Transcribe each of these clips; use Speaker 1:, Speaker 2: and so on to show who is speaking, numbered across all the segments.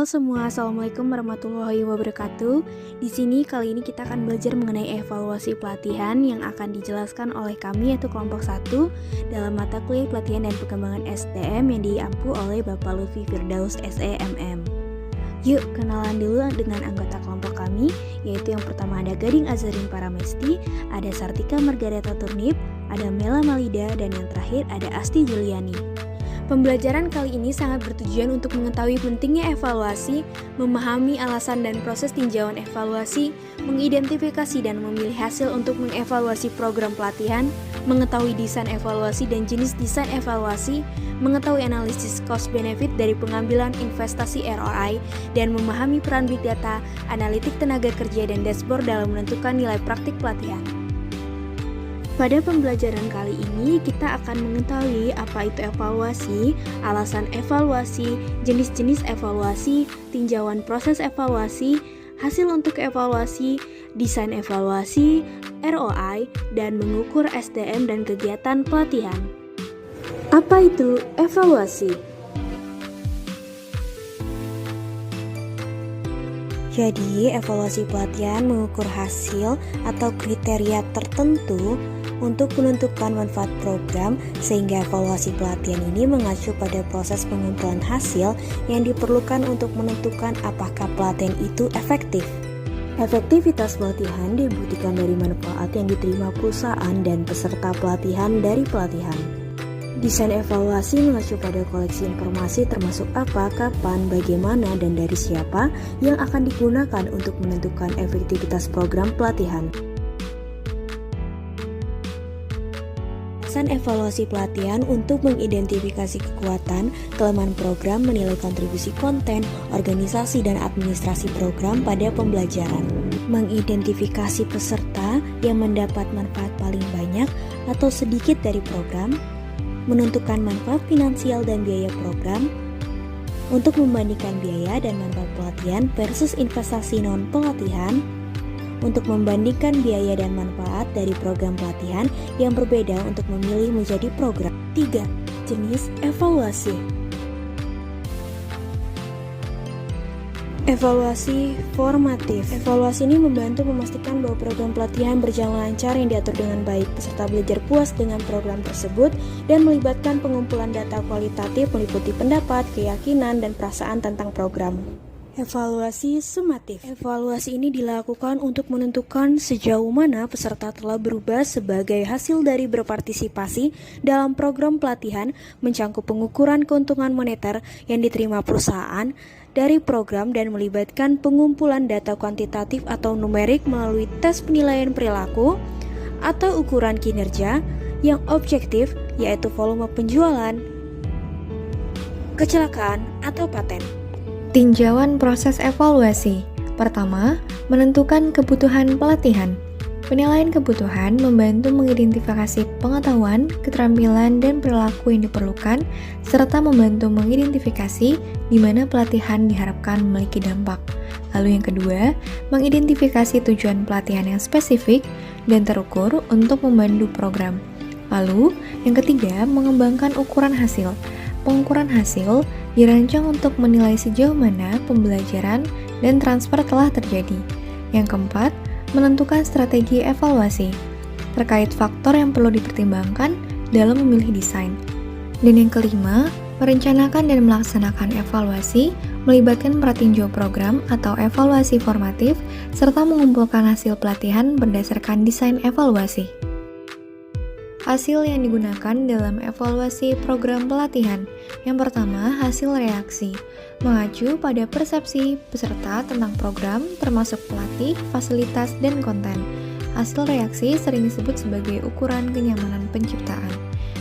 Speaker 1: Halo semua, Assalamualaikum warahmatullahi wabarakatuh. Di sini kali ini kita akan belajar mengenai evaluasi pelatihan yang akan dijelaskan oleh kami yaitu kelompok 1 dalam mata kuliah pelatihan dan pengembangan SDM yang diampu oleh Bapak Lutfi Firdaus SEMM. Yuk kenalan dulu dengan anggota kelompok kami, yaitu yang pertama ada Gading Azharin Paramesti, ada Sartika Margareta Turnip, ada Mela Malida, dan yang terakhir ada Asti Juliani. Pembelajaran kali ini sangat bertujuan untuk mengetahui pentingnya evaluasi, memahami alasan dan proses tinjauan evaluasi, mengidentifikasi dan memilih hasil untuk mengevaluasi program pelatihan, mengetahui desain evaluasi dan jenis desain evaluasi, mengetahui analisis cost-benefit dari pengambilan investasi ROI, dan memahami peran big data, analitik tenaga kerja, dan dashboard dalam menentukan nilai praktik pelatihan. Pada pembelajaran kali ini, kita akan mengetahui apa itu evaluasi, alasan evaluasi, jenis-jenis evaluasi, tinjauan proses evaluasi, hasil untuk evaluasi, desain evaluasi, ROI, dan mengukur SDM dan kegiatan pelatihan. Apa itu evaluasi? Jadi, evaluasi pelatihan mengukur hasil atau kriteria tertentu untuk menentukan manfaat program, sehingga evaluasi pelatihan ini mengacu pada proses pengumpulan hasil yang diperlukan untuk menentukan apakah pelatihan itu efektif. Efektivitas pelatihan dibuktikan dari manfaat yang diterima perusahaan dan peserta pelatihan dari pelatihan. Desain evaluasi mengacu pada koleksi informasi termasuk apa, kapan, bagaimana, dan dari siapa yang akan digunakan untuk menentukan efektivitas program pelatihan. Alasan evaluasi pelatihan untuk mengidentifikasi kekuatan, kelemahan program, menilai kontribusi konten, organisasi, dan administrasi program pada pembelajaran. Mengidentifikasi peserta yang mendapat manfaat paling banyak atau sedikit dari program, menentukan manfaat finansial dan biaya program, untuk membandingkan biaya dan manfaat pelatihan versus investasi non-pelatihan, untuk membandingkan biaya dan manfaat dari program pelatihan yang berbeda untuk memilih menjadi program. 3. Jenis evaluasi. Evaluasi formatif. Evaluasi ini membantu memastikan bahwa program pelatihan berjalan lancar yang diatur dengan baik, peserta belajar puas dengan program tersebut, dan melibatkan pengumpulan data kualitatif meliputi pendapat, keyakinan, dan perasaan tentang program. Evaluasi sumatif. Evaluasi ini dilakukan untuk menentukan sejauh mana peserta telah berubah sebagai hasil dari berpartisipasi dalam program pelatihan, mencangkup pengukuran keuntungan moneter yang diterima perusahaan dari program dan melibatkan pengumpulan data kuantitatif atau numerik melalui tes penilaian perilaku atau ukuran kinerja yang objektif, yaitu volume penjualan, kecelakaan, atau paten.
Speaker 2: Tinjauan proses evaluasi. Pertama, menentukan kebutuhan pelatihan. Penilaian kebutuhan membantu mengidentifikasi pengetahuan, keterampilan, dan perilaku yang diperlukan, serta membantu mengidentifikasi di mana pelatihan diharapkan memiliki dampak. Lalu yang kedua, mengidentifikasi tujuan pelatihan yang spesifik dan terukur untuk membantu program. Lalu, yang ketiga, mengembangkan ukuran hasil. Pengukuran hasil dirancang untuk menilai sejauh mana pembelajaran dan transfer telah terjadi. Yang keempat, menentukan strategi evaluasi terkait faktor yang perlu dipertimbangkan dalam memilih desain. Dan yang kelima, merencanakan dan melaksanakan evaluasi melibatkan pratinjau program atau evaluasi formatif serta mengumpulkan hasil pelatihan berdasarkan desain evaluasi. Hasil yang digunakan dalam evaluasi program pelatihan. Yang pertama, hasil reaksi. Mengacu pada persepsi peserta tentang program, termasuk pelatih, fasilitas, dan konten. Hasil reaksi sering disebut sebagai ukuran kenyamanan penciptaan,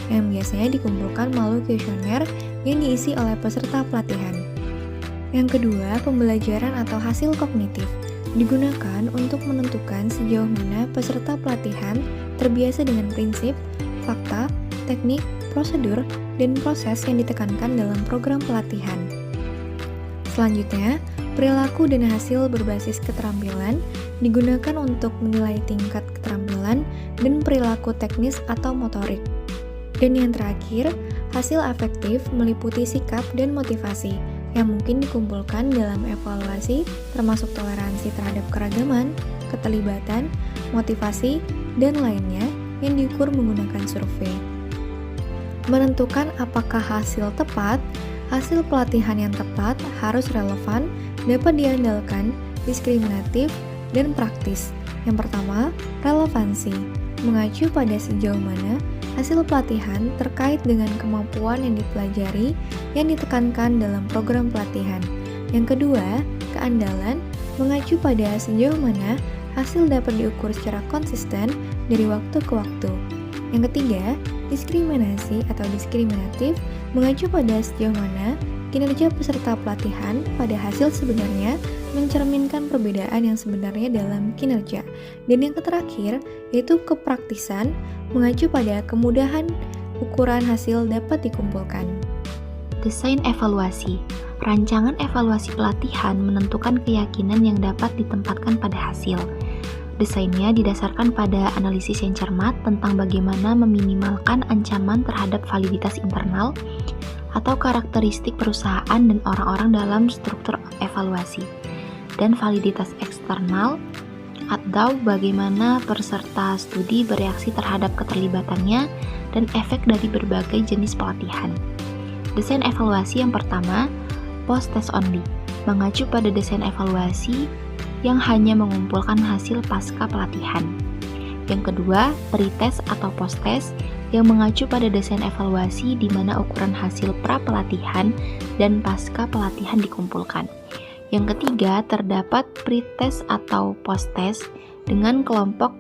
Speaker 2: yang biasanya dikumpulkan melalui kuesioner yang diisi oleh peserta pelatihan. Yang kedua, pembelajaran atau hasil kognitif. Digunakan untuk menentukan sejauh mana peserta pelatihan terbiasa dengan prinsip, fakta, teknik, prosedur, dan proses yang ditekankan dalam program pelatihan. Selanjutnya, perilaku dan hasil berbasis keterampilan digunakan untuk menilai tingkat keterampilan dan perilaku teknis atau motorik. Dan yang terakhir, hasil afektif meliputi sikap dan motivasi. yang mungkin dikumpulkan dalam evaluasi termasuk toleransi terhadap keragaman, keterlibatan, motivasi, dan lainnya yang diukur menggunakan survei. Menentukan apakah hasil tepat, hasil pelatihan yang tepat harus relevan, dapat diandalkan, diskriminatif, dan praktis. Yang pertama, relevansi, mengacu pada sejauh mana hasil pelatihan terkait dengan kemampuan yang dipelajari yang ditekankan dalam program pelatihan. Yang kedua, keandalan, mengacu pada sejauh mana hasil dapat diukur secara konsisten dari waktu ke waktu. Yang ketiga, diskriminasi atau diskriminatif, mengacu pada sejauh mana kinerja peserta pelatihan pada hasil sebenarnya mencerminkan perbedaan yang sebenarnya dalam kinerja. Dan yang terakhir, yaitu kepraktisan, mengacu pada kemudahan ukuran hasil dapat dikumpulkan.
Speaker 1: Desain evaluasi. Rancangan evaluasi pelatihan menentukan keyakinan yang dapat ditempatkan pada hasil. Desainnya didasarkan pada analisis yang cermat tentang bagaimana meminimalkan ancaman terhadap validitas internal atau karakteristik perusahaan dan orang-orang dalam struktur evaluasi, dan validitas eksternal atau bagaimana peserta studi bereaksi terhadap keterlibatannya dan efek dari berbagai jenis pelatihan. Desain evaluasi yang pertama, post-test only, mengacu pada desain evaluasi yang hanya mengumpulkan hasil pasca pelatihan. Yang kedua, pre-test atau post-test, yang mengacu pada desain evaluasi di mana ukuran hasil pra-pelatihan dan pasca pelatihan dikumpulkan. Yang ketiga, terdapat pre-test atau post-test dengan kelompok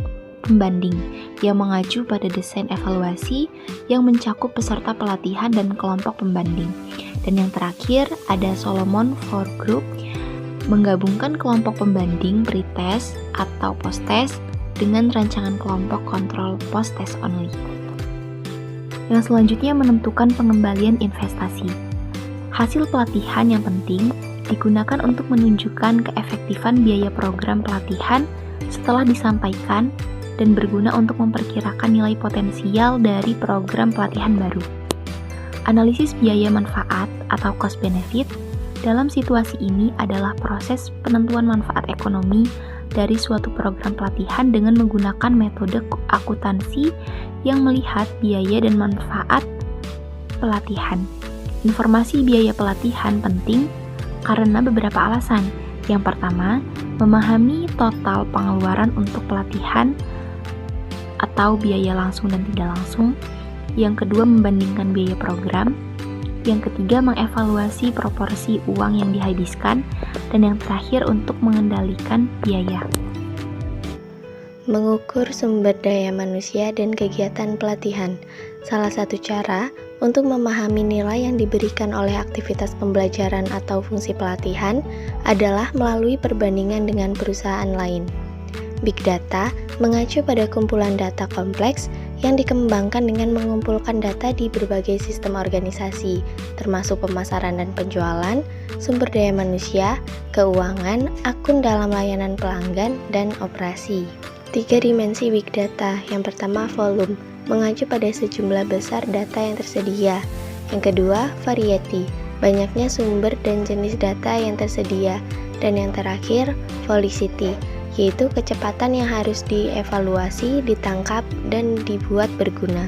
Speaker 1: pembanding yang mengacu pada desain evaluasi yang mencakup peserta pelatihan dan kelompok pembanding. Dan yang terakhir, ada Solomon 4 Group, menggabungkan kelompok pembanding pre-test atau post-test dengan rancangan kelompok kontrol post-test only. Yang selanjutnya, menentukan pengembalian investasi. Hasil pelatihan yang penting digunakan untuk menunjukkan keefektifan biaya program pelatihan setelah disampaikan dan berguna untuk memperkirakan nilai potensial dari program pelatihan baru. Analisis biaya manfaat atau cost benefit dalam situasi ini adalah proses penentuan manfaat ekonomi dari suatu program pelatihan dengan menggunakan metode akuntansi yang melihat biaya dan manfaat pelatihan. Informasi biaya pelatihan penting karena beberapa alasan. Yang pertama, memahami total pengeluaran untuk pelatihan atau biaya langsung dan tidak langsung. Yang kedua, membandingkan biaya program. Yang ketiga, mengevaluasi proporsi uang yang dihabiskan. Dan yang terakhir, untuk mengendalikan biaya.
Speaker 3: Mengukur sumber daya manusia dan kegiatan pelatihan. Salah satu cara untuk memahami nilai yang diberikan oleh aktivitas pembelajaran atau fungsi pelatihan adalah melalui perbandingan dengan perusahaan lain. Big Data mengacu pada kumpulan data kompleks yang dikembangkan dengan mengumpulkan data di berbagai sistem organisasi, termasuk pemasaran dan penjualan, sumber daya manusia, keuangan, akun dalam layanan pelanggan, dan operasi. 3 dimensi Big Data. Yang pertama, volume, mengacu pada sejumlah besar data yang tersedia. Yang kedua, variety, banyaknya sumber dan jenis data yang tersedia. Dan yang terakhir, velocity, yaitu kecepatan yang harus dievaluasi, ditangkap, dan dibuat berguna.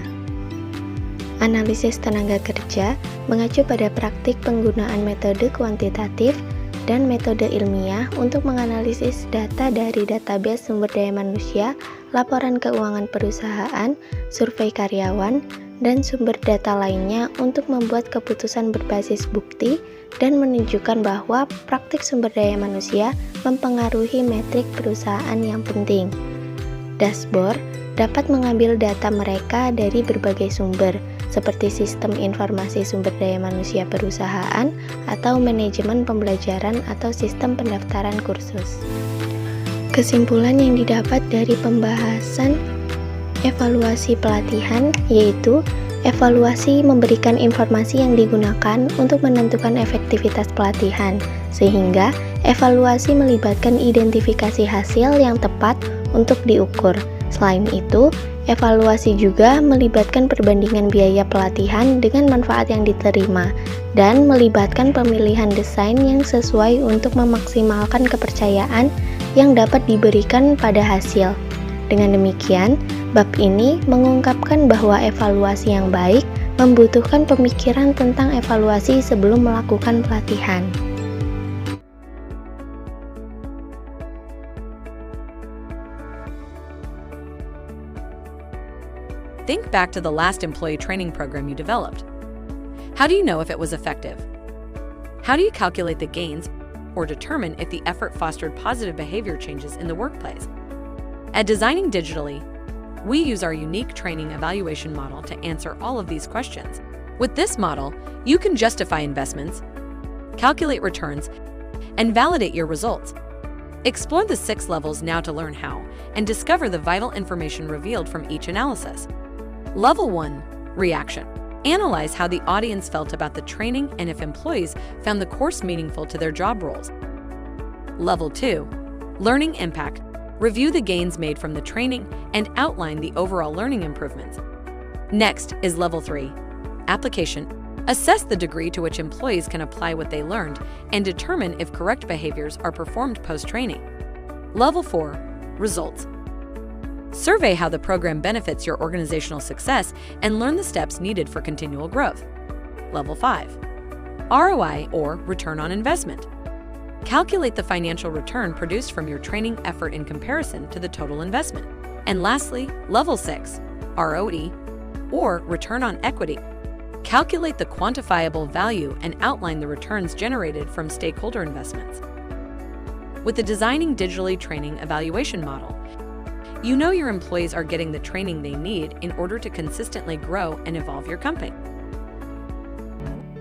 Speaker 3: Analisis tenaga kerja mengacu pada praktik penggunaan metode kuantitatif dan metode ilmiah untuk menganalisis data dari database sumber daya manusia, laporan keuangan perusahaan, survei karyawan, dan sumber data lainnya untuk membuat keputusan berbasis bukti dan menunjukkan bahwa praktik sumber daya manusia mempengaruhi metrik perusahaan yang penting. Dashboard dapat mengambil data mereka dari berbagai sumber, seperti sistem informasi sumber daya manusia perusahaan atau manajemen pembelajaran atau sistem pendaftaran kursus. Kesimpulan yang didapat dari pembahasan evaluasi pelatihan yaitu evaluasi memberikan informasi yang digunakan untuk menentukan efektivitas pelatihan, sehingga evaluasi melibatkan identifikasi hasil yang tepat untuk diukur. Selain itu, Evaluasi juga melibatkan perbandingan biaya pelatihan dengan manfaat yang diterima dan melibatkan pemilihan desain yang sesuai untuk memaksimalkan kepercayaan yang dapat diberikan pada hasil. Dengan demikian, bab ini mengungkapkan bahwa evaluasi yang baik membutuhkan pemikiran tentang evaluasi sebelum melakukan pelatihan.
Speaker 4: Think back to the last employee training program you developed. How do you know if it was effective? How do you calculate the gains or determine if the effort fostered positive behavior changes in the workplace? At Designing Digitally, we use our unique training evaluation model to answer all of these questions. With this model, you can justify investments, calculate returns, and validate your results. Explore the 6 levels now to learn how and discover the vital information revealed from each analysis. Level 1, Reaction. Analyze how the audience felt about the training and if employees found the course meaningful to their job roles. Level 2, Learning Impact. Review the gains made from the training and outline the overall learning improvements. Next is Level 3, Application. Assess the degree to which employees can apply what they learned and determine if correct behaviors are performed post-training. Level 4, Results. Survey how the program benefits your organizational success and learn the steps needed for continual growth. Level 5, ROI or Return on Investment. Calculate the financial return produced from your training effort in comparison to the total investment. And lastly, Level 6, ROE or Return on Equity. Calculate the quantifiable value and outline the returns generated from stakeholder investments. With the Designing Digitally training evaluation model, you know your employees are getting the training they need in order to consistently grow and evolve your company.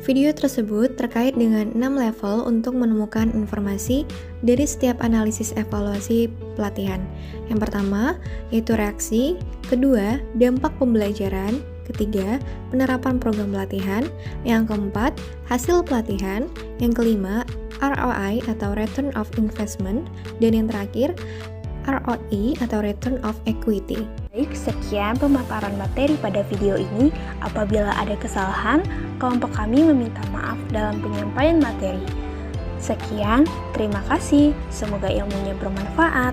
Speaker 2: Video tersebut terkait dengan 6 level untuk menemukan informasi dari setiap analisis evaluasi pelatihan. Yang pertama, yaitu reaksi. Kedua, dampak pembelajaran. Ketiga, penerapan program pelatihan. Yang keempat, hasil pelatihan. Yang kelima, ROI atau Return of Investment. Dan yang terakhir, ROE atau Return of Equity.
Speaker 1: Baik, sekian pemaparan materi pada video ini. Apabila ada kesalahan, kelompok kami meminta maaf dalam penyampaian materi. Sekian, terima kasih. Semoga ilmunya bermanfaat.